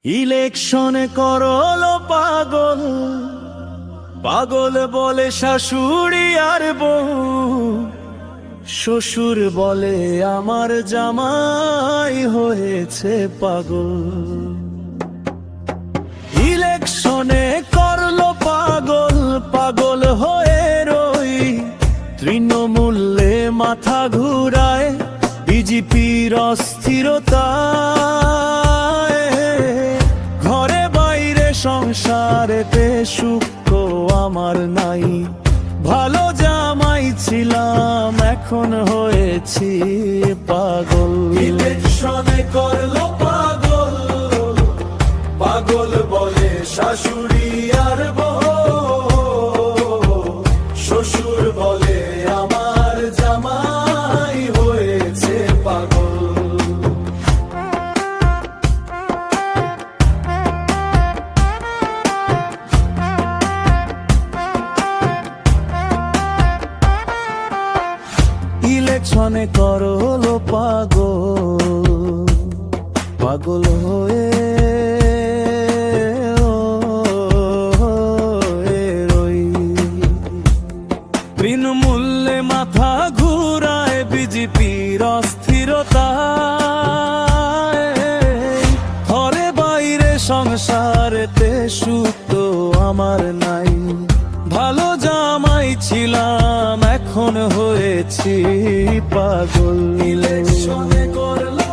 ইলেকশনে করলো পাগল, পাগল বলে শাশুড়ি আর বউ, শ্বশুর বলে আমার জামাই হয়েছে পাগল। ইলেকশনে করলো পাগল, পাগল হয়ে রই, তৃণমূলে মাথা ঘুরায় বিজেপির অস্থিরতা। ঘরে বাইরে সংসারেতে সুখ আমার নাই, ভালো জামাই ছিলাম এখন হয়েছি পাগল। ইলেকশনে করলো পাগল, পাগল বলে শাশুড়ি আর বউ, শ্বশুর বলে আমার জামাই হয়েছে পাগল। ইলেকশনে করলো পাগল, পাগল হয়ে রই, তৃণমূলে মাথা ঘুরায় বিজেপির অস্থিরতা। ঘরে বাইরে সংসারেতে সুখ তো আমার নাই, ভালো জামাই ছিলাম এখন হয়েছি পাগল। ইলেকশনে করলো